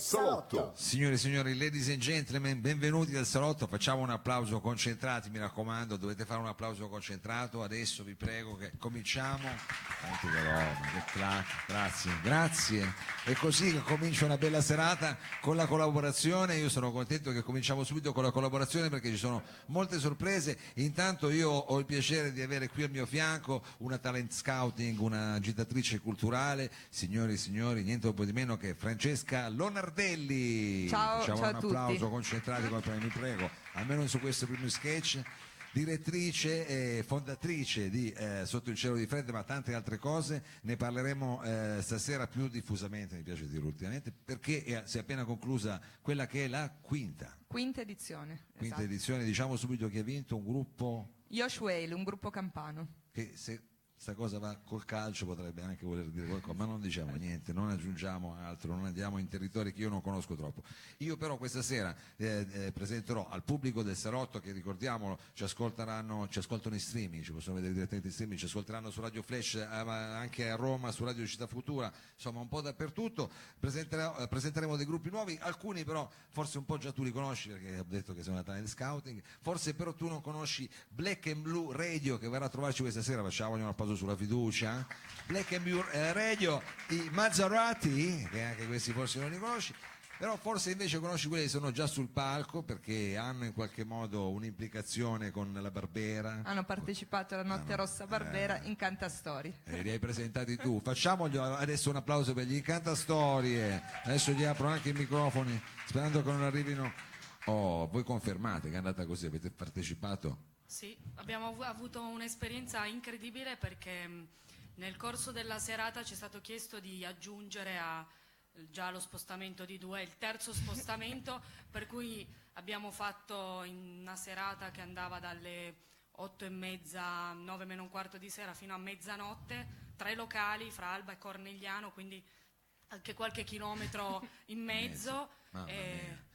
Salotto. Signore e signori, ladies and gentlemen, benvenuti al salotto. Facciamo un applauso concentrati, mi raccomando, dovete fare un applauso concentrato. Adesso vi prego che cominciamo. Grazie. È così che comincia una bella serata con la collaborazione. Io sono contento che cominciamo subito con la collaborazione perché ci sono molte sorprese. Intanto io ho il piacere di avere qui al mio fianco una talent scouting, una agitatrice culturale, signori e signori, niente un po' di meno che Francesca Lonardelli. Ciao, Facciamo ciao un a tutti. applauso concentrati come prima, mi prego, almeno su questo primo sketch. Direttrice e fondatrice di Sotto il cielo di freddo, ma tante altre cose ne parleremo stasera più diffusamente, mi piace dirlo ultimamente, perché si è appena conclusa quella che è la quinta edizione. Quinta edizione. Diciamo subito chi ha vinto, un gruppo Yosh Whale, un gruppo campano. che se sta cosa va col calcio potrebbe anche voler dire qualcosa, ma non diciamo niente, non aggiungiamo altro, non andiamo in territori che io non conosco troppo. Io però questa sera presenterò al pubblico del salotto, che ricordiamolo ci ascoltano in streaming, ci possono vedere direttamente in streaming, ci ascolteranno su Radio Flash, anche a Roma su Radio Città Futura, insomma un po' dappertutto. Presenteremo dei gruppi nuovi, alcuni però forse un po' già tu li conosci perché ho detto che sei una talent scouting, forse però tu non conosci Black and Blue Radio, che verrà a trovarci questa sera. Facciamo una pausa sulla fiducia. Black and Blue Radio, i Mazzarati, che anche questi forse non li conosci, però forse invece conosci quelli che sono già sul palco perché hanno in qualche modo un'implicazione con la Barbera. Hanno partecipato alla Notte Rossa Barbera in Cantastorie. Li hai presentati tu. Facciamogli adesso un applauso per gli Incantastorie. Adesso gli apro anche i microfoni sperando che non arrivino. Oh, voi confermate che è andata così, avete partecipato? Sì, abbiamo avuto un'esperienza incredibile perché nel corso della serata ci è stato chiesto di aggiungere già lo spostamento di due, il terzo spostamento, per cui abbiamo fatto in una serata che andava dalle 8:30, 9 meno un quarto di sera fino a mezzanotte, 3 locali fra Alba e Cornigliano, quindi anche qualche chilometro in mezzo.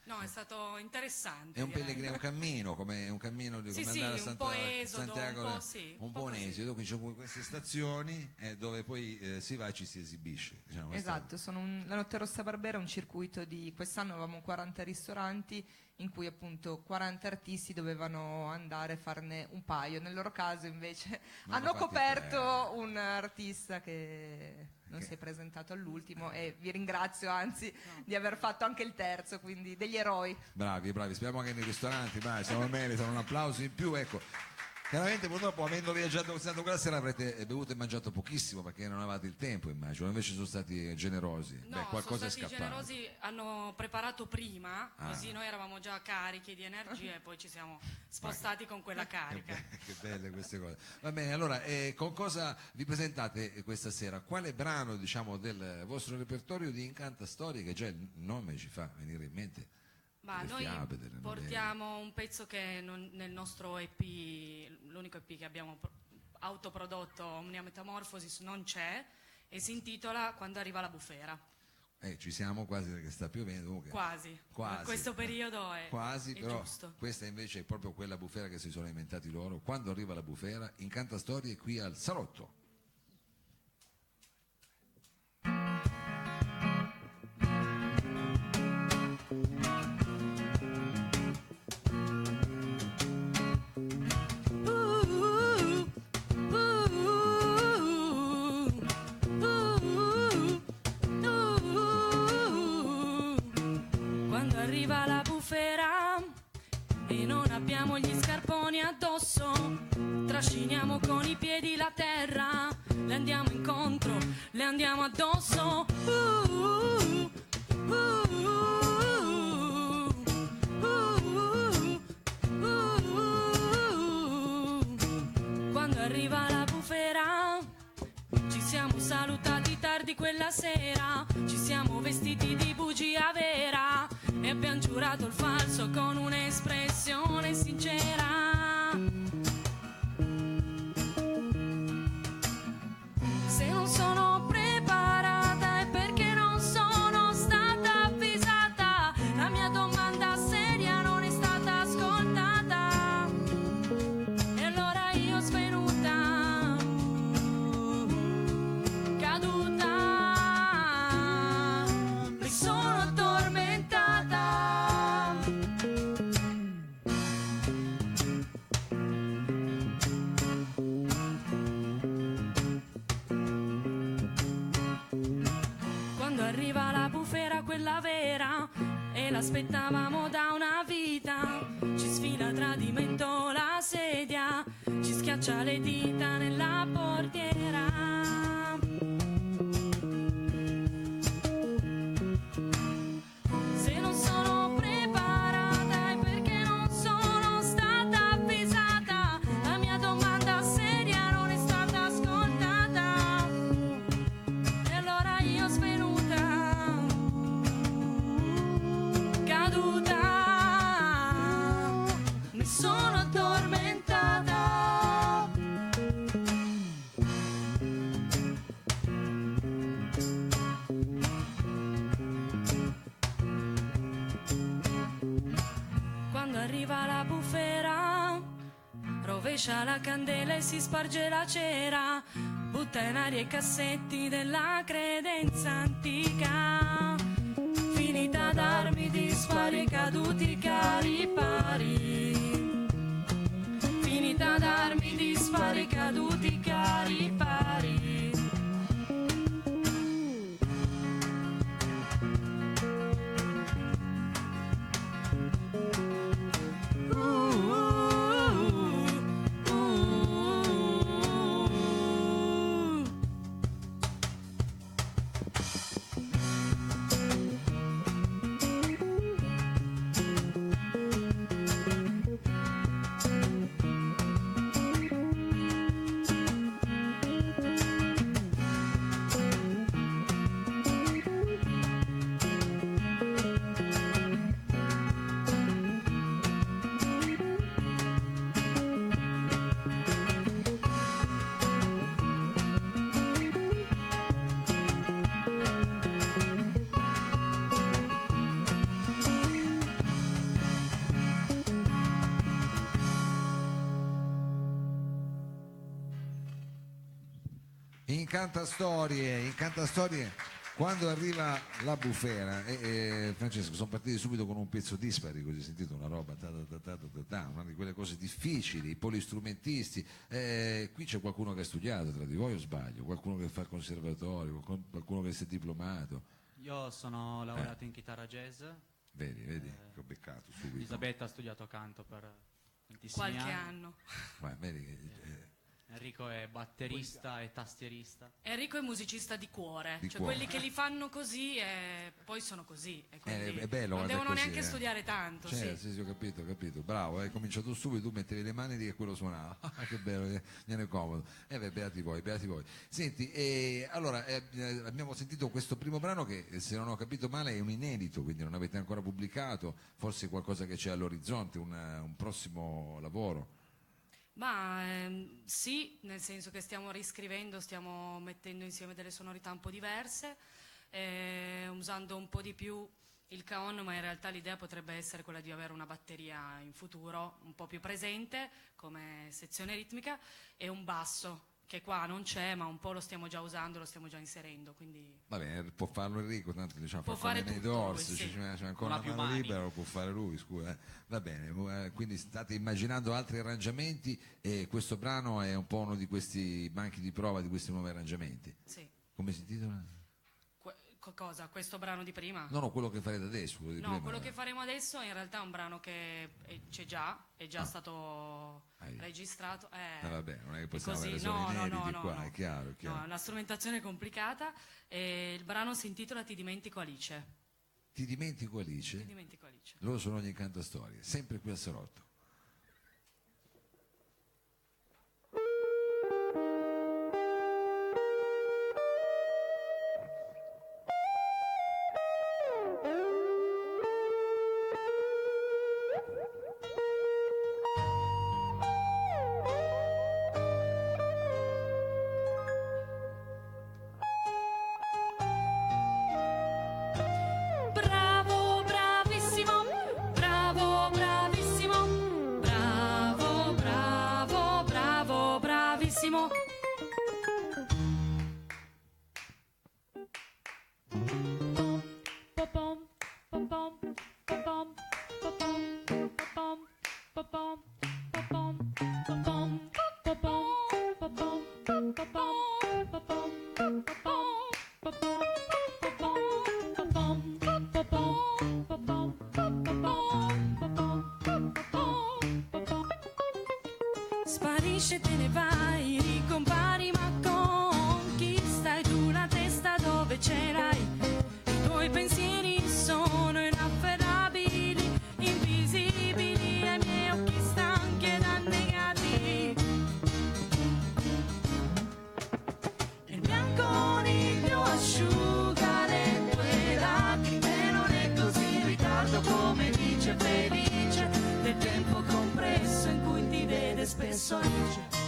No, è stato interessante. È un pellegrino, un cammino, come un cammino di sì, andare a un po' esodo, Santiago, un po' un esodo, qui c'è queste stazioni dove poi si va e ci si esibisce. Diciamo, esatto, la Notte Rossa Barbera è un circuito di quest'anno avevamo 40 ristoranti in cui appunto 40 artisti dovevano andare a farne un paio. Nel loro caso invece hanno coperto un artista che non si è presentato all'ultimo e vi ringrazio anzi di aver fatto anche il terzo, quindi degli eroi. Bravi, speriamo che nei ristoranti siamo meritano un applauso in più, ecco. Chiaramente purtroppo avendo viaggiato quella sera avrete bevuto e mangiato pochissimo perché non avevate il tempo, immagino, invece sono stati generosi. No, qualcosa sono stati generosi, hanno preparato prima, così noi eravamo già carichi di energie e poi ci siamo spostati con quella carica. Che belle queste cose. Va bene, allora con cosa vi presentate questa sera? Quale brano, diciamo, del vostro repertorio di Incantastorie, che già il nome ci fa venire in mente? Ma noi portiamo un pezzo che nel nostro EP, l'unico EP che abbiamo autoprodotto, Omnia Metamorphosis, non c'è, e si intitola Quando arriva la bufera. Ci siamo quasi perché sta piovendo. Quasi. Questo periodo è quasi, è però giusto. Questa invece è proprio quella bufera che si sono inventati loro. Quando arriva la bufera, Incantastorie qui al Salotto. Abbiamo gli scarponi addosso, trasciniamo con i piedi la terra, le andiamo incontro, le andiamo addosso. Quando arriva la bufera, ci siamo salutati tardi quella sera, ci siamo vestiti di bugia vera e abbiamo giurato il falso con un'espressione sincera. Se non sono preparata è perché non sono stata avvisata, la mia domanda seria non è stata ascoltata e allora io svenuta, caduta, mi sono addormentata. arriva la bufera, quella vera, e l'aspettavamo da una vita, ci sfila a tradimento la sedia, ci schiaccia le dita nella portiera. Se non sono preparata è perché non sono stata avvisata, la mia domanda seria non è stata ascoltata, e allora io svenuta, caduta, mi sono addormentata. Quando arriva la bufera, rovescia la candela e si sparge la cera, butta in aria i cassetti della credenza antica, finita d'armi dispari caduti cari pari, finita d'armi dispari caduti cari pari. Incanta storie quando arriva la bufera. Francesco, sono partiti subito con un pezzo dispari, così sentito, una roba una di quelle cose difficili, i polistrumentisti. Qui c'è qualcuno che ha studiato tra di voi o sbaglio? Qualcuno che fa il conservatorio, qualcuno che si è diplomato? Io sono laureato in chitarra jazz. Vedi, che ho beccato subito. Elisabetta ha studiato canto per tantissimi Qualche anni. anno. Vedi, Enrico è batterista e tastierista. Enrico è musicista di cuore, Di cioè cuore. quelli che li fanno così e poi sono così. E quindi è bello non quando è devono così, neanche studiare tanto. Cioè, Sì. sì, ho capito. Bravo, hai cominciato subito, tu mettevi le mani lì e quello suonava. Che bello, viene comodo. Beati voi. Senti, allora, abbiamo sentito questo primo brano che, se non ho capito male, è un inedito, quindi non avete ancora pubblicato, forse qualcosa che c'è all'orizzonte, un prossimo lavoro. Ma sì, nel senso che stiamo riscrivendo, stiamo mettendo insieme delle sonorità un po' diverse, usando un po' di più il caon, ma in realtà l'idea potrebbe essere quella di avere una batteria in futuro un po' più presente come sezione ritmica e un basso che qua non c'è, ma un po' lo stiamo già usando, lo stiamo già inserendo, quindi Va bene, può farlo Enrico, tanto diciamo Può fa come fare nei tutto Doors, lui, sì. c'è ancora Non ha più una mano mani. libera, lo può fare lui, scusa. Va bene, quindi state immaginando altri arrangiamenti e questo brano è un po' uno di questi banchi di prova di questi nuovi arrangiamenti. sì. Come si intitola? Cosa? Questo brano di prima? No, quello che farete adesso, quello di No, prima. quello che faremo adesso in realtà è un brano che c'è già, è già stato Hai. registrato. Vabbè, non è che possiamo così, avere solo no, inediti no, qua, no. è chiaro. No, è una strumentazione complicata e il brano si intitola Ti dimentico Alice. Ti dimentico Alice? Ti dimentico Alice. Loro sono ogni cantastorie, sempre qui al Salotto. Bravo, bravissimo, bravo, bravissimo, bravo, bravo, bravo, bravissimo. Popom, popom, popom, popom, popom, popom, popom, popom, popom, popom, popom, popom, popom, popom, popom. sparisci e te ne vai, ricompari, ma con chi stai tu? La testa dove ce l'hai? I tuoi pensieri sono inafferrabili, invisibili ai miei occhi stanchi ed annegati. Il bianco coniglio asciuga le tue lacrime, non è così in ritardo come dice Felice, del tempo compresso in cui ti vede spesso Alice.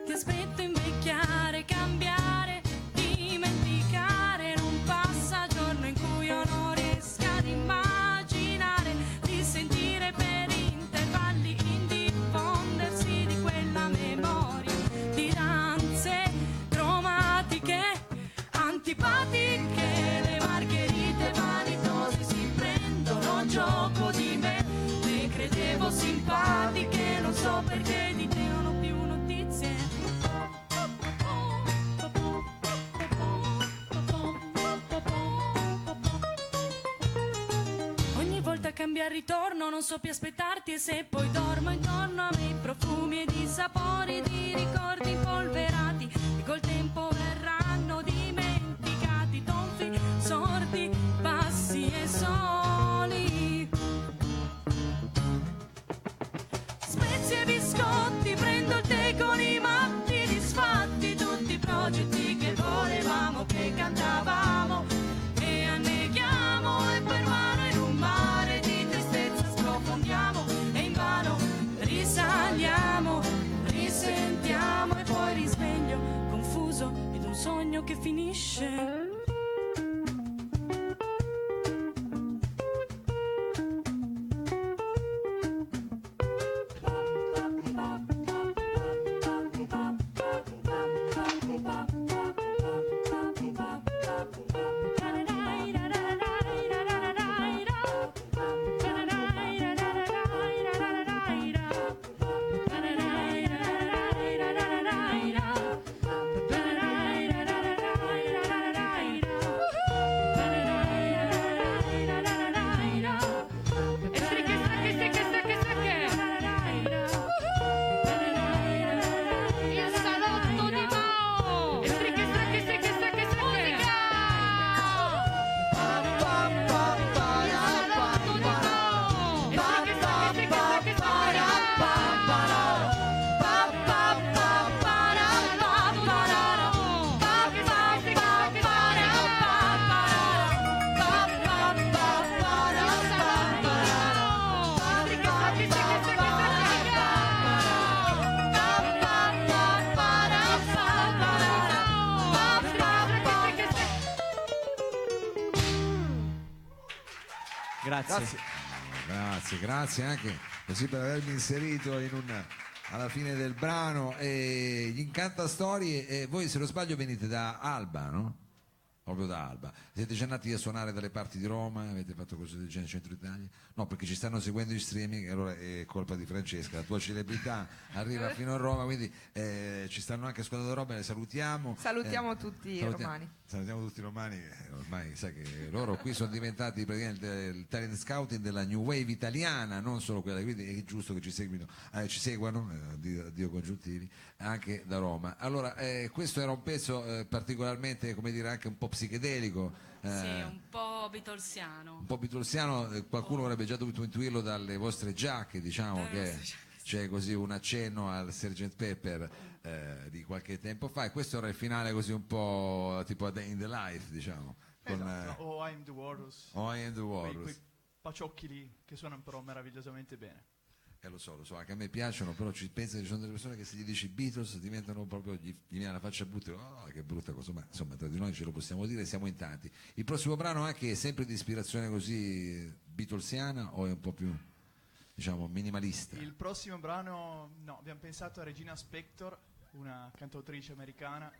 Ti aspetto invecchiare, cambiare, dimenticare, non passa giorno in cui io non riesca ad immaginare di sentire per intervalli in diffondersi di quella memoria di danze cromatiche, antipatiche, le margherite vanitose si prendono gioco di me, le credevo simpatiche, non so perché di te non ho più notizie. Ogni volta cambia il ritorno, non so più aspettarti, e se poi dormo intorno a me profumi e di sapori di ricordi impolverati, e col tempo verranno dimenticati, tonfi, sordi, bassi e soli. Spezie e biscotti, prendo il tè con i matti disfatti, tutti i progetti che volevamo, che cantavamo e anneghiamo, e per mano in un mare di tristezza sprofondiamo, e invano risaliamo, risentiamo, e poi risveglio confuso ed un sogno che finisce. Grazie. Grazie anche così per avermi inserito alla fine del brano. Gli Incantastorie, voi se non sbaglio venite da Alba, no? Proprio da Alba. Siete già nati a suonare dalle parti di Roma? Avete fatto cose del genere in centro Italia? No, perché ci stanno seguendo in streaming, e allora è colpa di Francesca, la tua celebrità arriva fino a Roma, quindi ci stanno anche ascoltando Roma, le salutiamo. Salutiamo tutti i romani. Salutiamo tutti i romani, ormai sai che loro qui sono diventati praticamente il talent scouting della new wave italiana, non solo quella, quindi è giusto che ci seguano, Dio congiuntivi, anche da Roma. Allora, questo era un pezzo particolarmente, come dire, anche un po' psichedelico. Sì, un po' beatlesiano. Un po' beatlesiano, qualcuno avrebbe già dovuto intuirlo dalle vostre giacche, diciamo che c'è così un accenno al Sgt. Pepper di qualche tempo fa, e questo era il finale così un po' tipo A Day in the Life, diciamo. Esatto, o I Am the Walrus. O I Am the Walrus. Quei paciocchi lì che suonano però meravigliosamente bene. Lo so, anche a me piacciono, però ci pensa che ci sono delle persone che se gli dici Beatles diventano proprio, gli viene la faccia brutta, oh, che brutta cosa, ma insomma tra di noi ce lo possiamo dire, siamo in tanti. Il prossimo brano anche è sempre di ispirazione così beatlesiana o è un po' più, diciamo, minimalista? Il prossimo brano, no, abbiamo pensato a Regina Spektor, una cantautrice americana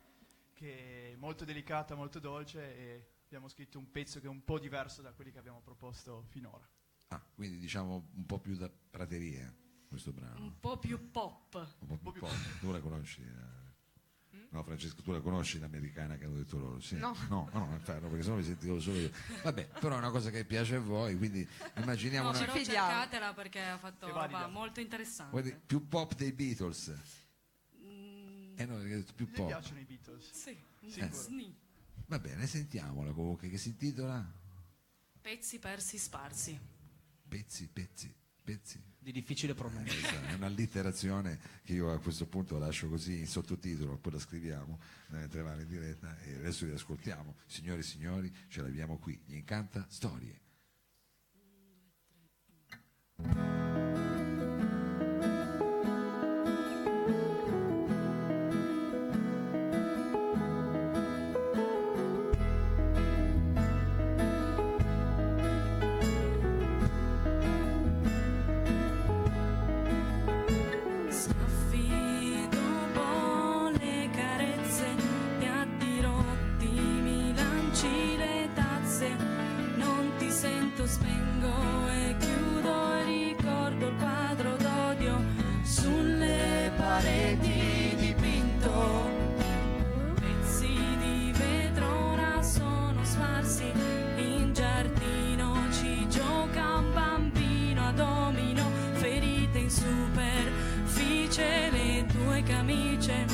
che è molto delicata, molto dolce, e abbiamo scritto un pezzo che è un po' diverso da quelli che abbiamo proposto finora. Ah, quindi diciamo un po' più da prateria, questo brano? Un po' più pop. Un po' più pop. Tu la conosci? No, Francesco, tu la conosci l'americana che hanno detto loro? Sì. No. No, perché sennò mi sentivo solo io. Vabbè, però è una cosa che piace a voi, quindi immaginiamo No, una... però fidiamo. cercatela perché ha fatto È roba valida. molto interessante. Guardi, più pop dei Beatles. Mm, No, perché hai detto più Mi pop. piacciono i Beatles. sì, Sicuro. sni. Va bene, sentiamola comunque, che si intitola Pezzi persi sparsi. Pezzi. Di difficile pronuncia. È un'allitterazione che io a questo punto lascio così in sottotitolo, poi la scriviamo mentre va in diretta e adesso li ascoltiamo. Signore e signori, ce l'abbiamo qui, gli incanta storie. Snaffi dopo le carezze, piatti rotti, mi lanci le tazze, non ti sento, spengo e chiudo e ricordo il quadro d'odio sulle pareti dipinto. Pezzi di vetro ora sono sparsi, in giardino ci gioca un bambino a domino, ferite in superficie, le tue camicie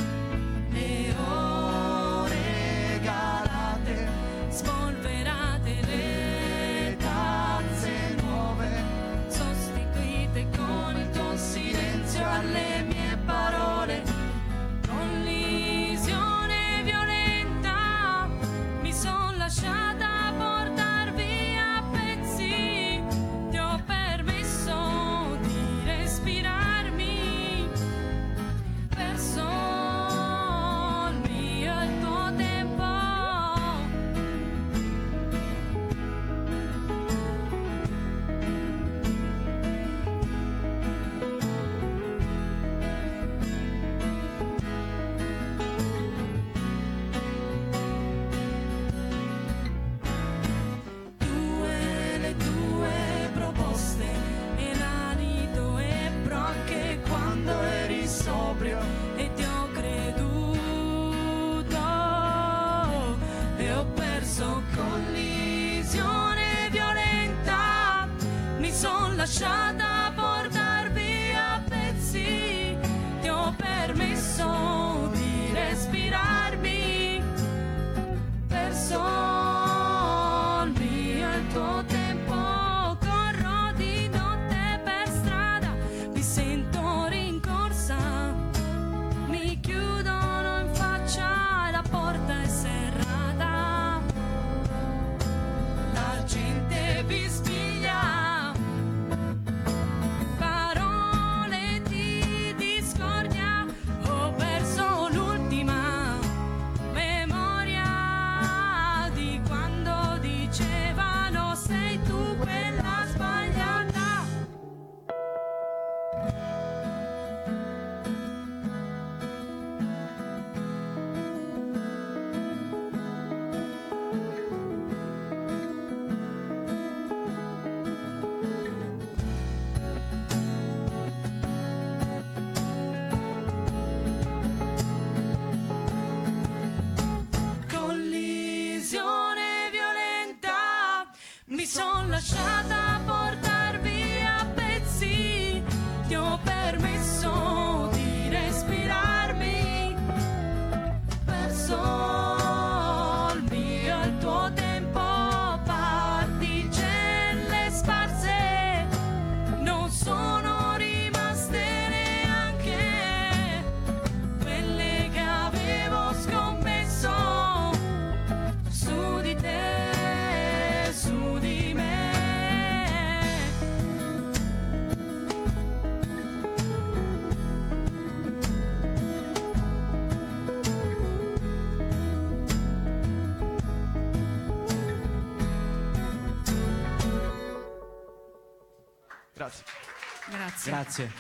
le ho regalate, spolverate le tazze nuove, sostituite con il tuo silenzio alle mie parole. Collisione violenta, mi son lasciata portar via a pezzi, ti ho permesso di respirarmi, perso il mio e il tuo tempo. Le tue proposte e l'alito ebro anche quando eri sobrio e ti ho creduto e ho perso. Collisione violenta, mi son lasciata portar via a pezzi, ti ho permesso di respirarmi, perso il mio e il tuo tempo, corro di notte per strada, mi sento rincorsa, mi chiudono in faccia e la porta è serrata, la gente vi spiglia, parole di discordia, ho perso l'ultima memoria di quando dicevano sei tu quella sbagliata. Collisione violenta, mi son lasciata portar via a pezzi, ti ho permesso di respirarmi, perso il mio e il tuo tempo, particelle sparse, non sono rimaste neanche quelle che avevo scommesso su di te, su di me. Grazie. Grazie. Grazie.